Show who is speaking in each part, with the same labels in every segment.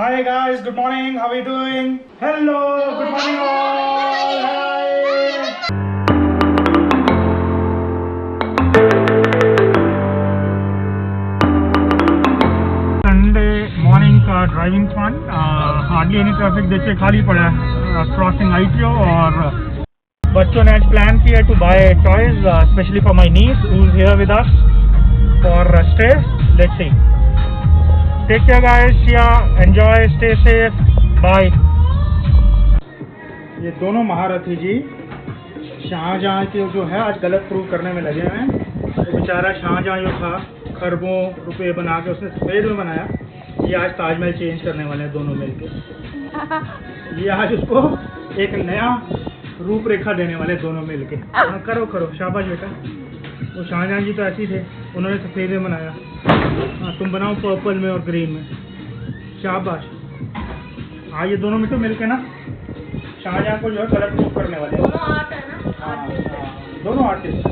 Speaker 1: Hi guys, good morning. How are you doing? Hello, good morning all. Hi. Sunday morning का driving fun, hardly any traffic देखिए, खाली पड़ा है crossing ITO और बच्चों ने आज प्लान किया to buy toys specially for my niece who is here with us for stay. Let's see. Take care guys, enjoy, stay safe, bye. ये दोनों महारथी जी शाहजहां के जो है आज गलत प्रूव करने में लगे हैं. तो बेचारा शाहजहां जो था खरबों रुपए बना के उसने सफ़ेद में बनाया, ये आज ताजमहल चेंज करने वाले हैं दोनों मिलके. ये आज उसको एक नया रूपरेखा देने वाले दोनों मिलके. हाँ, करो करो, शाबाश बेटा. वो शाहजहां जी तो ऐसे ही थे, उन्होंने सफ़ेद में बनाया. हाँ, तुम बनाओ पर्पल में और ग्रीन में. शाबाश. हाँ, ये दोनों मिट्टू मिलके ना शाहजहां को जो है गलत प्रूफ करने वाले. दोनों आर्ट है ना. हाँ, दोनों आर्टिस्ट.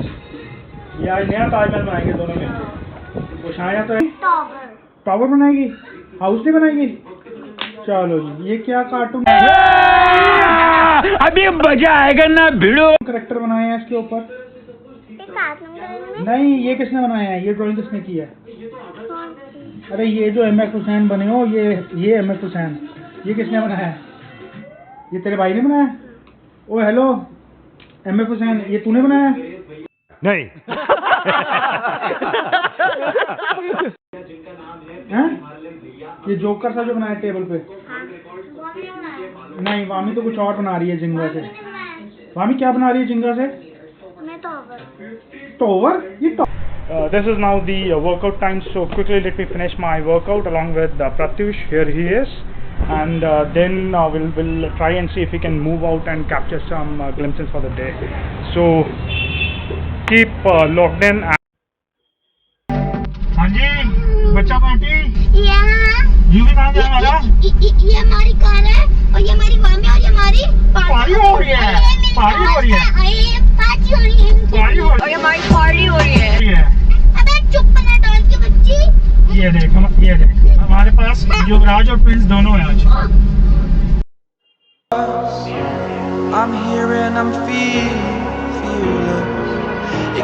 Speaker 1: ये आज नया ताजमहल बनाएंगे दोनों मिलके. वो शाहजहां तो टावर बनाएगी, हाउस नहीं बनाएगी. चलो जी, ये क्या कार्टून
Speaker 2: अभी मजा आएगा ना भिड़ो.
Speaker 1: करेक्टर बनाए हैं इसके ऊपर. नहीं, ये किसने बनाया है? ये ड्राइंग किसने की है? अरे ये जो MF हुसैन बने हो, ये MF हुसैन, ये किसने बनाया है? ये तेरे भाई ने बनाया? ओ हेलो MF हुसैन, ये तूने बनाया?
Speaker 2: नहीं.
Speaker 1: हैं? ये जोकर सा जो बनाया टेबल पे? नहीं, वामी तो कुछ और बना रही है जिंगा से. वामी क्या बना रही है जिंगा से? Tower? This is now the workout time, so quickly let me finish my workout along with Pratyush. Here he is, and then we'll try and see if we can move out and capture some glimpses for the day. So keep locked in. हाँ जी, बच्चा party. ये भी कहाँ जा रहा है?
Speaker 3: ये हमारी कार है और ये हमारी वामी और ये हमारी
Speaker 1: पार्टी हो रही है. पार्टी हो रही है.
Speaker 3: पार्टी हो रही है.
Speaker 1: पार्टी हो रही है.
Speaker 3: और ये हमारी पार्टी हो रही है.
Speaker 1: है.
Speaker 3: अबे चुप बना डॉल की बच्ची.
Speaker 1: ये देख हमारे पास युवराज और प्रिंस दोनों हैं आज.
Speaker 4: I'm here and I'm feeling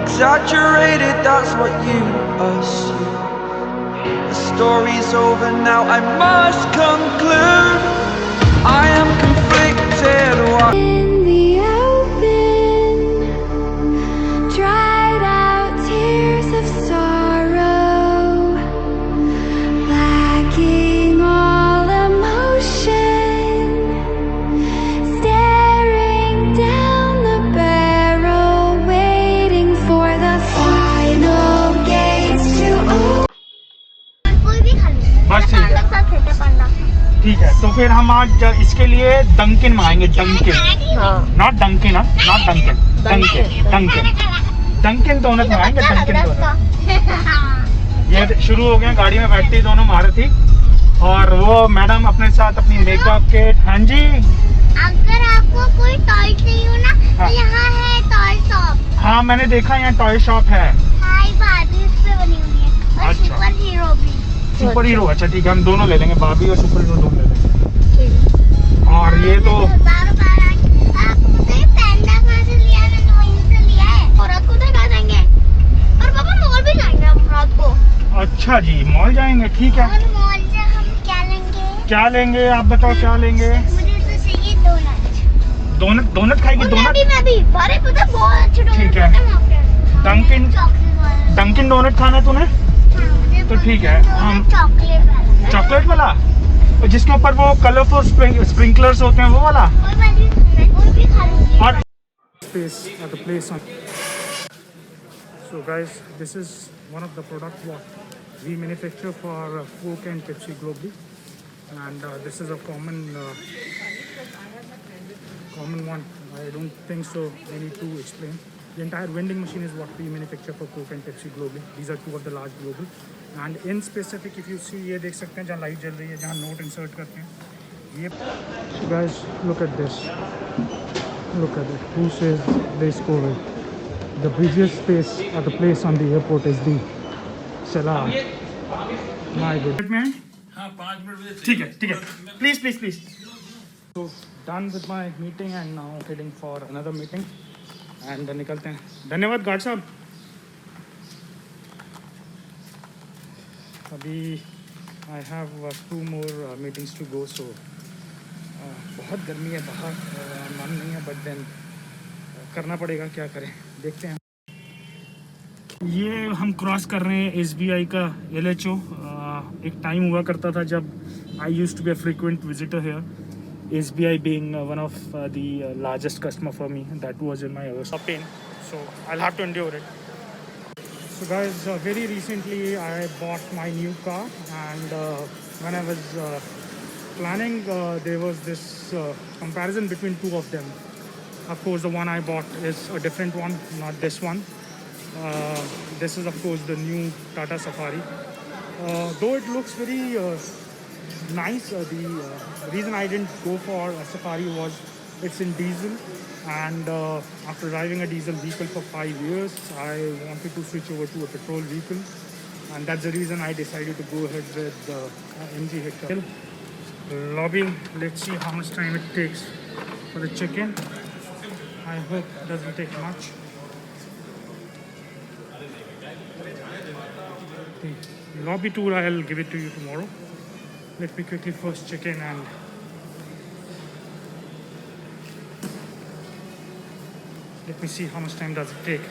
Speaker 4: exaggerated, that's what you assume. The story's over now, I must conclude. I am conflicted.
Speaker 5: In the open, dried out tears of sorrow, lacking all emotion, staring down the barrel, waiting for the final gates to open.
Speaker 3: कोई भी खा लो.
Speaker 1: बस ठीक है.
Speaker 3: साथ खेलते पांडा.
Speaker 1: ठीक है, तो फिर हम आज इसके लिए डंकिन मांगेंगे. Dunkin, not Dunkin. Not Dunkin, Dunkin donut मांगेंगे. Dunkin donut. ये शुरू हो गए, गाड़ी में बैठते ही दोनों महारथी. और वो मैडम अपने साथ अपनी मेकअप किट. हाँ जी.
Speaker 3: अगर आपको कोई टॉय चाहिए हो ना, तो यहाँ है टॉय शॉप.
Speaker 1: हाँ, मैंने देखा यहाँ टॉय शॉप है.
Speaker 3: हाय बाबी उस पे बनी हुई है. और
Speaker 1: अच्छा.
Speaker 3: सुपर हीरो भी.
Speaker 1: Super hero. अच्छा ठीक है, हम दोनों ले लेंगे, बाबी और सुपर हीरो दोनों ले लेंगे. और ये तो
Speaker 3: आपको पता है पैंडा कहाँ से लिया है? मैंने वहीं से लिया है. और रात को दिखा देंगे. और पापा मॉल भी जाएंगे हम रात को.
Speaker 1: अच्छा जी, मॉल जाएंगे. ठीक है.
Speaker 3: और मॉल से हम क्या लेंगे?
Speaker 1: क्या लेंगे आप बताओ, क्या लेंगे?
Speaker 3: मुझे तो चाहिए डोनट.
Speaker 1: डोनट. डोनट खाएगी? डोनट.
Speaker 3: मैं भी अरे पता है, बहुत अच्छे डोनट
Speaker 1: ठीक है.
Speaker 3: होते हैं वहाँ पे.
Speaker 1: डंकिन.
Speaker 3: चॉकलेट वाला.
Speaker 1: डंकिन डोनट खाना है तूने?
Speaker 3: हाँ, मुझे
Speaker 1: तो ठीक है, हम
Speaker 3: चॉकलेट वाला.
Speaker 1: चॉकलेट वाला, जिसके ऊपर वो कलरफुल स्प्रिंकलर्स होते हैं, वो वाला.
Speaker 3: और भी खा लूंगी.
Speaker 1: और space at the place on. So guys, this is one of the products what we manufacture for Coke and Pepsi globally, and this is a common one. I don't think so we need to explain. The entire vending machine is what we manufacture for Coke and Pepsi globally. These are two of the large global, and in specific if you see, ये देख सकते हैं जहाँ light जल रही है, जहाँ note insert करते हैं ये. So guys, look at this. Look at it. Who says there is COVID? The busiest space at the place on the airport is the Salah. My good.
Speaker 6: 5 minute मुझे
Speaker 1: ठीक है प्लीज प्लीज प्लीज तो done with my meeting and now heading for another meeting and निकलते हैं. धन्यवाद guard साहब. अभी I have 2 more meetings to go. So बहुत गर्मी है बाहर, मन नहीं है बट देन करना पड़ेगा, क्या करें, देखते हैं. ये हम क्रॉस कर रहे हैं SBI का LHO. एक टाइम हुआ करता था जब I used to be a frequent visitor here, SBI being one of the largest customer for me. That was in my pain, so I'll have to endure it. So guys, very recently I bought my new car, and when I was planning, there was this comparison between two of them. Of course, the one I bought is a different one, not this one. This is of course the new Tata Safari. Though it looks very nice, the reason I didn't go for a Safari was it's in diesel, and after driving a diesel vehicle for 5 years, I wanted to switch over to a petrol vehicle, and that's the reason I decided to go ahead with the MG Hector. Lobby, let's see how much time it takes for the check-in. I hope it doesn't take much. The lobby tour, I'll give it to you tomorrow. Let me quickly first check in and let me see how much time does it take.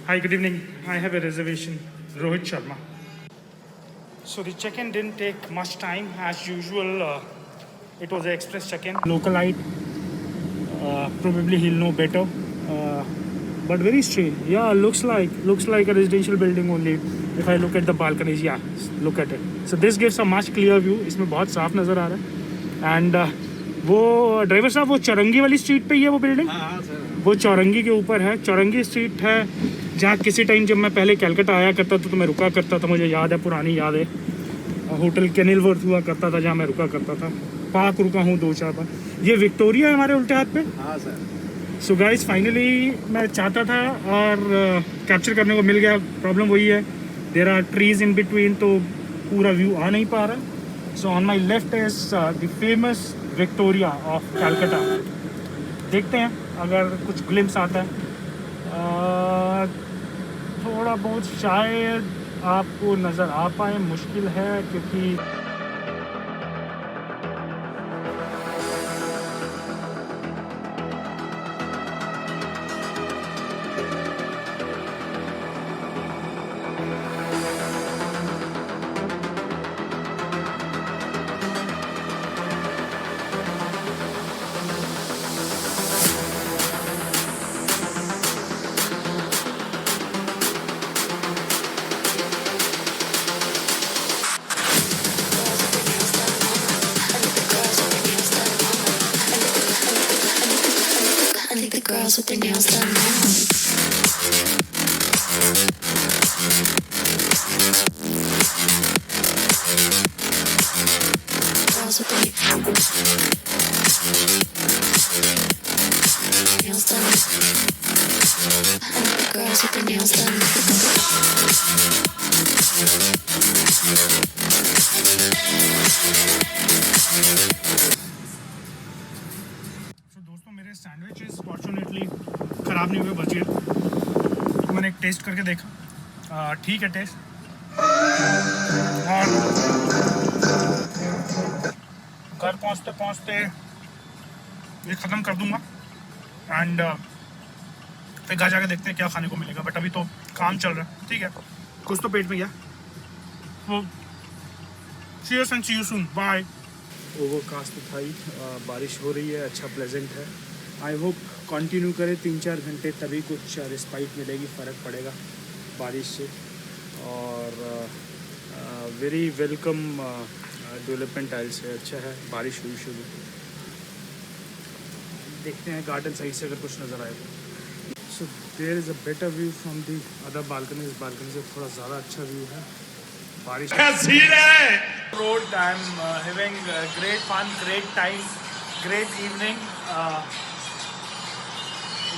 Speaker 1: Hi, good evening. I have a reservation. Rohit Sharma. So the check-in didn't take much time as usual. It was an express check-in. Localite, probably he'll know better. But very strange. Yeah, looks like a residential building only. If I look at the balconies, yeah, look at it. So this gives a much clear view. इसमें बहुत साफ नज़र आ रहा है. And वो driver साहब, वो चौरंगी वाली स्ट्रीट पे ही है वो बिल्डिंग? हाँ सर. वो चौरंगी के ऊपर है. चौरंगी स्ट्रीट है जहाँ किसी टाइम जब मैं पहले कलकत्ता आया करता था तो मैं रुका करता था. मुझे याद है, पुरानी याद है. होटल केनिलवर्थ हुआ करता था जहाँ मैं रुका करता था. पार्क रुका हूँ 2-4 बार. ये विक्टोरिया है हमारे उल्टे हाथ पे. हाँ सर. सो गाइस, फाइनली मैं चाहता था और कैप्चर करने को मिल गया. प्रॉब्लम वही है, there are trees in between, तो पूरा व्यू आ नहीं पा रहा. So on my left is the famous Victoria of Calcutta. देखते हैं अगर कुछ ग्लिम्स आता है. थोड़ा बहुत शायद आपको नज़र आ पाए, मुश्किल है क्योंकि
Speaker 5: girls with their nails done now. Girls with their nails done. I like the girls with their nails done.
Speaker 1: दोस्तों, मेरे सैंडविचेस फॉर्चुनेटली ख़राब नहीं हुए, बचे. मैंने एक टेस्ट करके देखा, ठीक है टेस्ट. और घर पहुंचते पहुंचते ये ख़त्म कर दूंगा एंड फिर घर जाके देखते हैं क्या खाने को मिलेगा. बट अभी तो काम चल रहा है, ठीक है, कुछ तो पेट में गया. तो cheers and see you soon. Bye. Overcast था, बारिश हो रही है, अच्छा प्लेजेंट है. आई होप कंटिन्यू करे 3-4 घंटे, तभी कुछ रिस्पाइट मिलेगी, फ़र्क पड़ेगा बारिश से. और वेरी वेलकम डेवलपमेंट टाइल्स है, अच्छा है. बारिश हुई शुरू, देखते हैं गार्डन सही से अगर कुछ नज़र आए. So there is a better view from the other balcony. इस बालकनी से थोड़ा ज़्यादा अच्छा व्यू है. बारिश road. I'm having great fun, great time, great evening.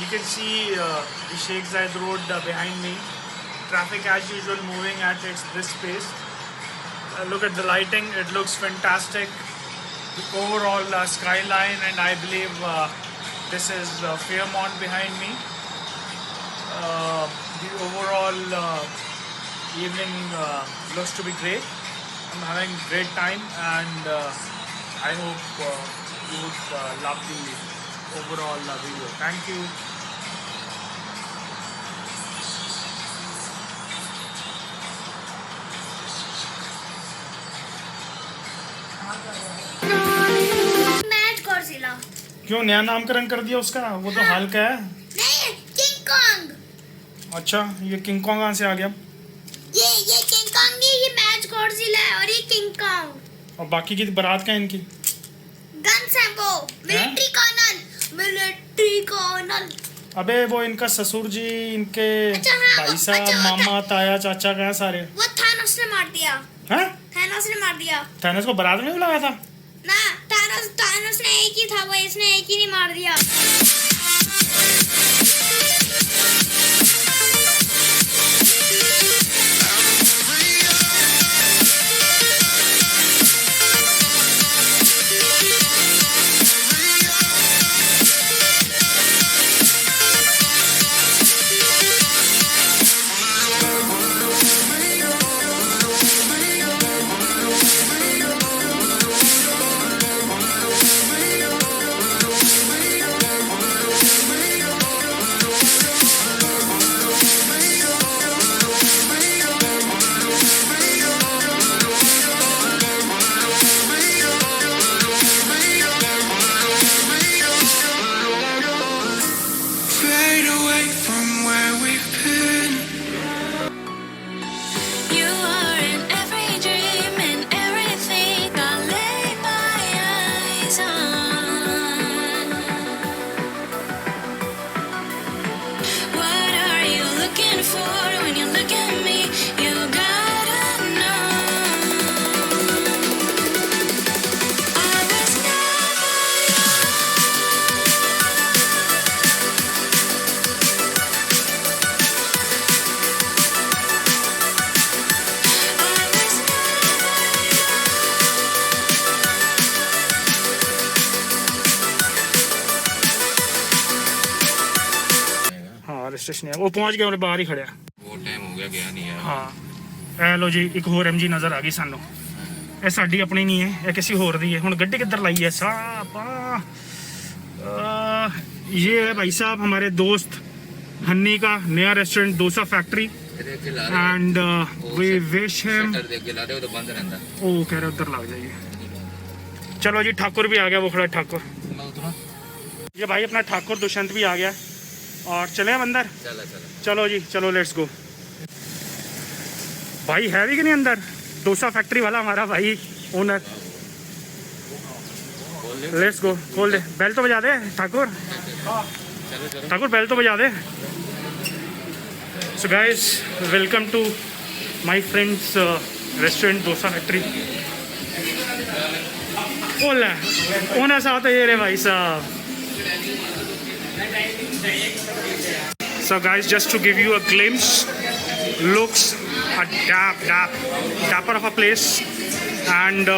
Speaker 1: You can see the Sheikh Zayed Road behind me. Traffic as usual moving at its brisk pace. Look at the lighting, it looks fantastic. The overall skyline, and I believe this is Fairmont behind me. The overall evening looks to be great. I'm having a great time, and I hope you would love the overall video. Thank you.
Speaker 3: Match Godzilla
Speaker 1: क्यों नया नामकरण कर दिया उसका? वो तो हाल का है।
Speaker 3: नहीं, किंग कॉन्ग।
Speaker 1: अच्छा, ये किंग कॉन्ग कहाँ से आ गया?
Speaker 3: ये किंग कॉन्ग नहीं, ये मैच गॉडजिला है और ये किंग कॉन्ग।
Speaker 1: और बाकी की बारात का है इनकी?
Speaker 3: गन्स हैं वो, मिलिट्री कर्नल।
Speaker 1: अबे वो इनका ससुर जी, इनके
Speaker 3: अच्छा, हाँ,
Speaker 1: भाई साहब,
Speaker 3: अच्छा,
Speaker 1: मामा, ताया, चाचा कहाँ सारे?
Speaker 3: वो थानोस ने मार दिया।
Speaker 1: हैं?
Speaker 3: थानोस ने मार दिया
Speaker 1: थानोस को बारात में बुलाया था?
Speaker 3: ना, थानोस ने एक ही था, वो इसने एक ही नहीं मार दिया।
Speaker 4: Fade away from where we've been.
Speaker 5: You are in every dream and everything I lay my eyes on. What are you looking for when you look at me? You gotta know. I was never
Speaker 1: हाँ registration है, वो पहुंच गया, बाहर ही खड़े।
Speaker 6: ਬਹੁਤ time ਹੋ ਗਿਆ ਗਿਆ ਨਹੀਂ ਯਾਰ।
Speaker 1: ਹਾਂ ਇਹ ਲੋ ਜੀ, ਇੱਕ ਹੋਰ MG ਨਜ਼ਰ ਆ ਗਈ ਸਾਨੂੰ। ਇਹ ਸਾਡੀ ਆਪਣੀ ਨਹੀਂ ਹੈ, ਇਹ ਕਿਸੇ ਹੋਰ ਦੀ ਹੈ। ਹੁਣ ਗੱਡੀ ਕਿੱਧਰ ਲਾਈ ਹੈ ਸਾਪਾ? ये है भाई साहब हमारे दोस्त हन्नी का नया रेस्टोरेंट डोसा फैक्ट्री,
Speaker 6: ਇਹਦੇ ਅੱਗੇ ਲਾ
Speaker 1: and we wish him.
Speaker 6: Shutter ਦੇ ਅੱਗੇ ਲਾ ਦੇ, ਉਹ ਤਾਂ ਬੰਦ ਰਹਿੰਦਾ।
Speaker 1: ओ कह रहे उधर लग जाइए। चलो जी, ठाकुर भी आ गया, वो खड़ा है ठाकुर।
Speaker 6: ਮੈਂ ਉਤਰਾਂ
Speaker 1: ये भाई अपना ठाकुर दुष्यंत भी आ गया, और चले हम अंदर।
Speaker 6: ਚੱਲ
Speaker 1: चलो जी, चलो लेट्स गो। भाई है भी कि नहीं अंदर? डोसा फैक्ट्री वाला हमारा भाई ओनर। लेट्स गो, खोल दे, बेल तो बजा दे ठाकुर। ठाकुर बेल तो बजा दे। So guys, welcome to my friends restaurant Dosa Factory. ओला ओनर साहब तो ये रे भाई साहब। So guys, just to give you a glimpse, looks a dapper of a place, and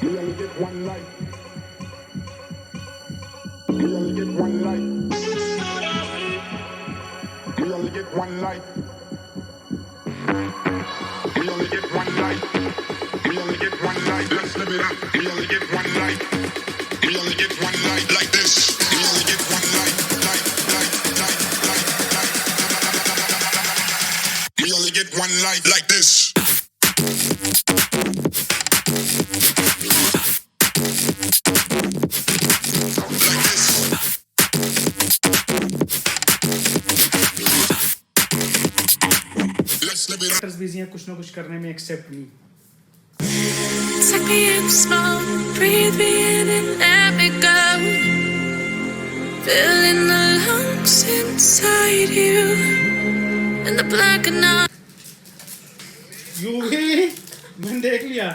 Speaker 7: We only get one life. We only get one life. We only get one life. We only get one life. We only get one life. Let's live it up. We only get one life. We only get one life like this. We only get one life. Life. We only get one life like this.
Speaker 1: Actors busy हैं कुछ ना कुछ करने में, except me.
Speaker 5: Suck me in slow, breathe me in and let me go. Filling the lungs inside you, in the black of night.
Speaker 1: यू ही मैंने देख लिया।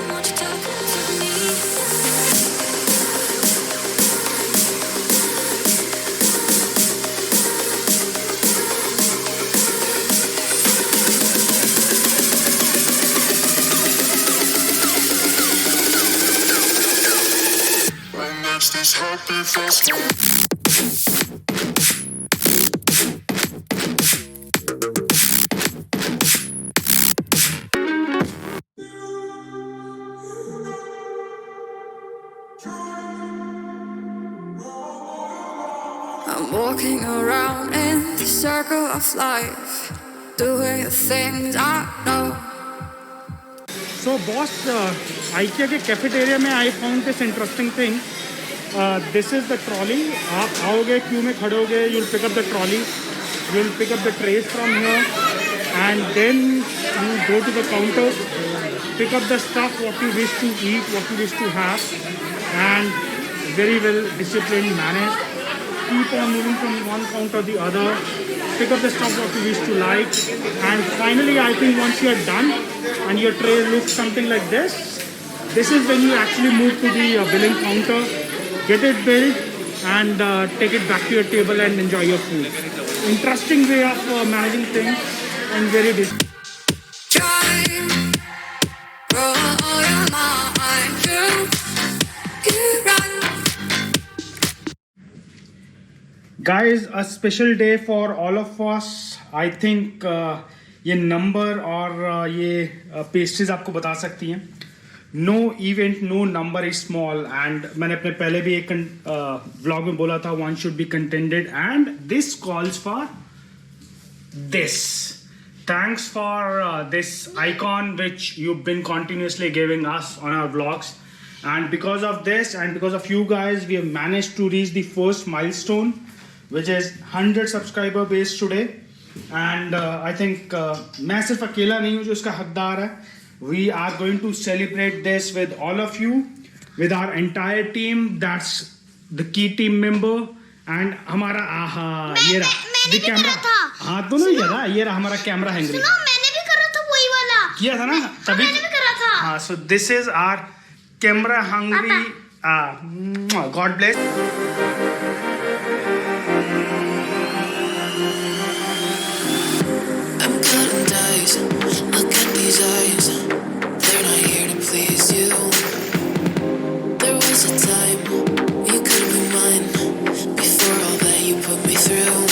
Speaker 5: Won't you talk to me? was happy first. I'm walking around in the circle of life, doing the things I know.
Speaker 1: So boss, IKEA के cafeteria में I found this interesting thing. This is the trolley. आप आओगे Q में खड़े होगे, you'll pick up the trolley, you'll pick up the trays from here, and then you go to the counter, pick up the stuff what you wish to eat, what you wish to have, and very well disciplined, managed. Keep on moving from one counter to the other, pick up the stuff what you wish to like, and finally I think once you are done and your tray looks something like this, this is when you actually move to the billing counter, get it billed, and take it back to your table and enjoy your food. Interesting way of managing things and very
Speaker 5: Try, roll your mind, you run.
Speaker 1: Guys, a special day for all of us. I think ये number और ये pastries आपको बता सकती हैं. No event no number is small, and मैंने अपने पहले भी एक व्लॉग में बोला था one should be contented, and this calls for this. Thanks for this icon which you've been continuously giving us on our vlogs, and because of this and because of you guys we have managed to reach the first milestone, which is 100 subscriber base today. And I think मैं सिर्फ अकेला नहीं हूँ जो इसका हकदार है. We are going to celebrate this with all of you, with our entire team. That's the key team member. And हमारा ये रहा the camera. हाँ दोनों ही जगह ये रहा हमारा कैमरा हैंगरी.
Speaker 3: सुनो, मैंने भी करा था वही वाला.
Speaker 1: किया था ना तभी.
Speaker 3: मैंने भी करा था.
Speaker 1: हाँ, so this is our camera hungry. God bless.
Speaker 5: I'm cutting dice. Look at these eyes. They're not here to please you. There was a time you could be mine. Before all that you put me through,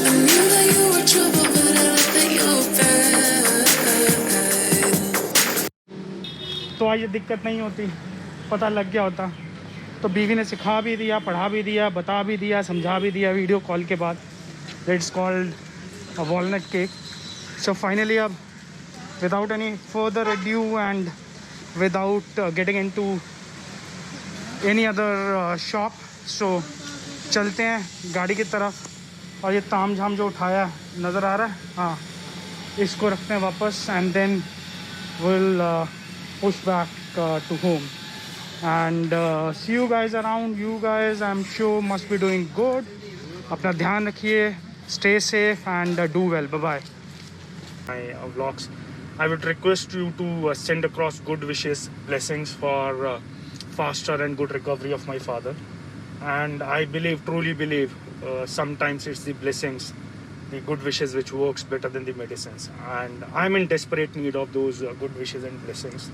Speaker 5: I knew that you were trouble, but I let that you bad.
Speaker 1: तो आज ये दिक्कत नहीं होती, पता लग गया होता. तो बीवी ने सिखा भी दिया, पढ़ा भी दिया, बता भी दिया, समझा भी दिया वीडियो कॉल के बाद. It's called a walnut cake. So finally अब without any further ado and without getting into any other shop, so चलते हैं गाड़ी की तरफ. और ये ताम झाम जो उठाया नज़र आ रहा है, हाँ इसको रखते हैं वापस, and then we'll push back to home. And see you guys around. You guys I'm sure must be doing good. अपना ध्यान रखिए, stay safe and do well. Bye bye. My vlogs, I would request you to send across good wishes, blessings for faster and good recovery of my father. And I believe, truly believe, sometimes it's the blessings, the good wishes which works better than the medicines. And I'm in desperate need of those good wishes and blessings.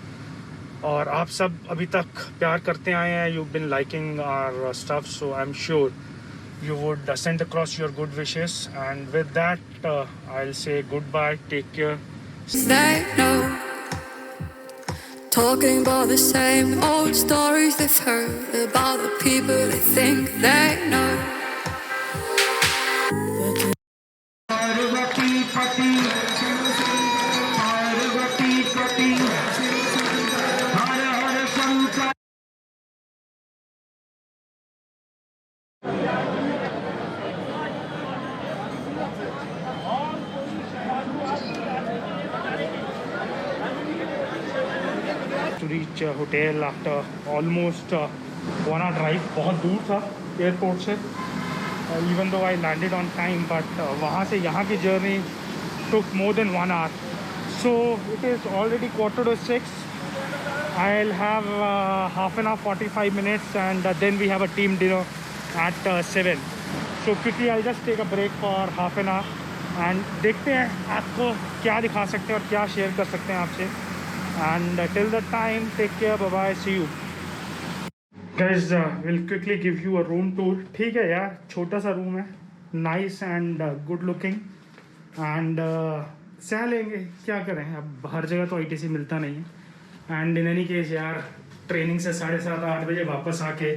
Speaker 1: और आप सब अभी तक प्यार करते आए हैं. You've been liking our stuff, so I'm sure you would send across your good wishes. And with that, I'll say goodbye. Take care.
Speaker 5: They know, talking about the same old stories they've heard about the people they think they know.
Speaker 1: To reach hotel after almost 1 hour drive. बहुत दूर था airport से, even though I landed on time, but वहाँ से यहाँ की journey took more than 1 hour. So it is already 5:45. I'll have half an hour, 45 minutes, and then we have a team dinner at 7. So quickly I'll just take a break for half an hour and देखते हैं आपको क्या दिखा सकते हैं और क्या share कर सकते हैं आपसे. And till that time, take care, bye bye, see you. Guys, we'll quickly give you a room tour. ठीक है यार, छोटा सा रूम है, nice and good looking and सह लेंगे, क्या करें, अब हर जगह तो ITC मिलता नहीं है। एंड इन एनी केस यार, ट्रेनिंग से 7:30-8 बजे वापस आके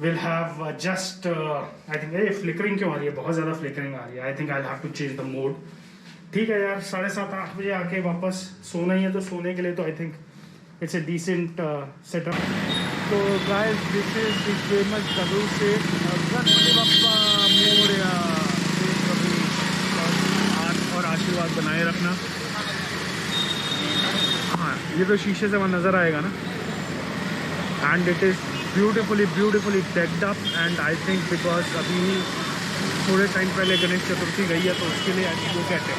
Speaker 1: will have just I think ये फ्लिकरिंग क्यों आ रही है, बहुत ज़्यादा फ्लिकरिंग आ रही है। I think I have to change the mode. ठीक है यार, 7:30-8 बजे आके वापस सोना ही है, तो सोने के लिए तो I think it's a decent setup. तो guys, this is the famous Kabir से गणपति बप्पा मोरया। हाथ और आशीर्वाद बनाए रखना। हाँ, ये तो शीशे से वहाँ नज़र आएगा ना। And it is beautifully decked up and I think because अभी थोड़े टाइम पहले गणेश चतुर्थी गई है, तो उसके लिए आज लोग कहते हैं,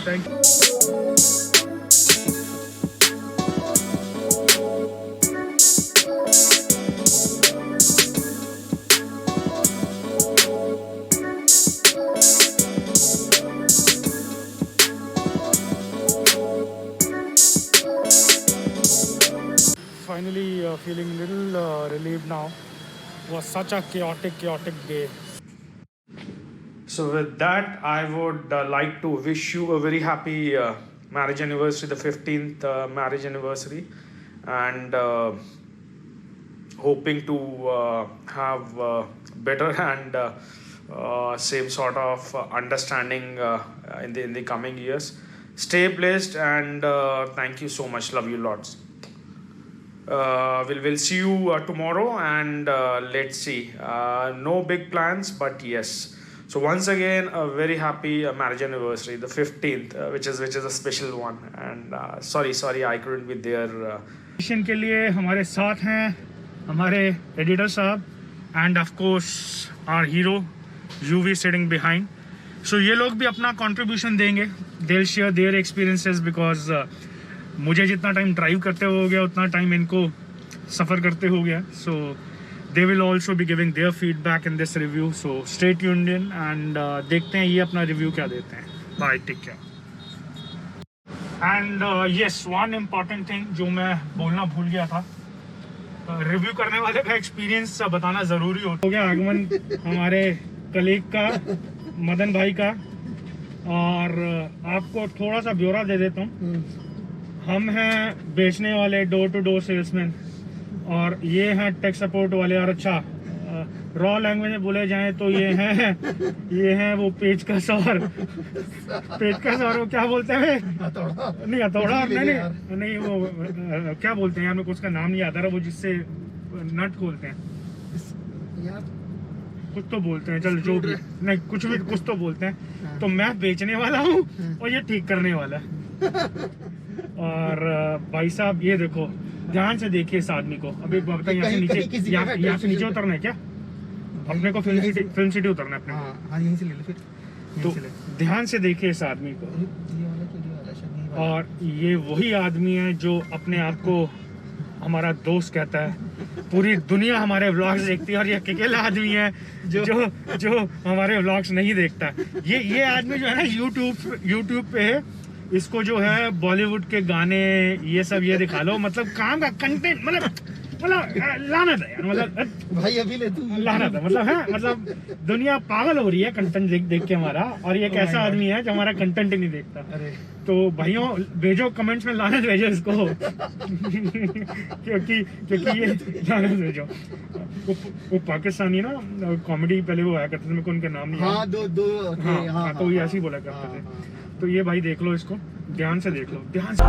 Speaker 1: thank you. Finally feeling a little relieved now. It was such a chaotic day. So with that, I would like to wish you a very happy marriage anniversary, the 15th marriage anniversary, and hoping to have better and same sort of understanding in the coming years. Stay blessed and thank you so much. Love you lots. We'll see you tomorrow and let's see. No big plans, but yes. So once again, a very happy marriage anniversary, the 15th, which is a special one. And sorry, I couldn't be there. Mission के लिए हमारे साथ हैं हमारे editor साहब and of course our hero UV sitting behind. So ये लोग भी अपना contribution देंगे. They'll share their experiences because मुझे जितना टाइम ड्राइव करते हो गया उतना टाइम इनको सफ़र करते हो गया। So they will also be giving their feedback in this review. So stay tuned in and देखते हैं ये अपना रिव्यू क्या देते हैं। Bye, take care. And yes, one important thing जो मैं बोलना भूल गया था, रिव्यू करने वाले का एक्सपीरियंस बताना ज़रूरी हो गया। आगमन हमारे कलीग का, मदन भाई का, और आपको थोड़ा सा ब्यौरा दे देता हूँ। हम हैं बेचने वाले डोर टू डोर सेल्समैन और ये हैं टेक सपोर्ट वाले। और अच्छा, रॉ लैंग्वेज में बोले जाएं तो ये हैं वो पेचकस और वो क्या बोलते हैं, नहीं हथौड़ा, नहीं वो क्या बोलते हैं यार, मेरे को उसका नाम नहीं आता रहा, वो जिससे नट खोलते हैं यार, कुछ तो बोलते हैं, चल जो भी, नहीं कुछ तो बोलते हैं। तो मैं बेचने वाला हूँ और ये ठीक करने वाला है। और भाई साहब ये देखो, ध्यान से देखिए इस आदमी को। अभी बताइए, यहाँ से नीचे उतरना है क्या? अपने को फिल्म सिटी उतरना है अपने को। यहीं से ले लो फिर। तो ध्यान से देखिए इस आदमी को। और ये वही आदमी है जो अपने आप को हमारा दोस्त कहता है। पूरी दुनिया हमारे व्लॉग्स देखती है और ये अकेला आदमी है जो हमारे व्लॉग्स नहीं देखता। ये आदमी जो है ना, यूट्यूब पे इसको जो है बॉलीवुड के गाने ये सब ये दिखा लो, मतलब काम का कंटेंट, मतलब लानत है यार, मतलब भाई अभी ले तू लानत है, मतलब है, मतलब दुनिया पागल हो रही है कंटेंट देख के हमारा। और ये एक ऐसा आदमी है जो हमारा कंटेंट ही नहीं देखता। तो भाइयों भेजो कमेंट्स में, लानत भेजो इसको क्योंकि ये लानत भेजो। वो पाकिस्तानी ना कॉमेडी पहले वो आया करते थे, मेरे को उनके नाम नहीं याद। हाँ, तो ये ऐसे ही बोला करते थे। तो ये भाई देख लो, इसको ध्यान से देख लो, ध्यान से।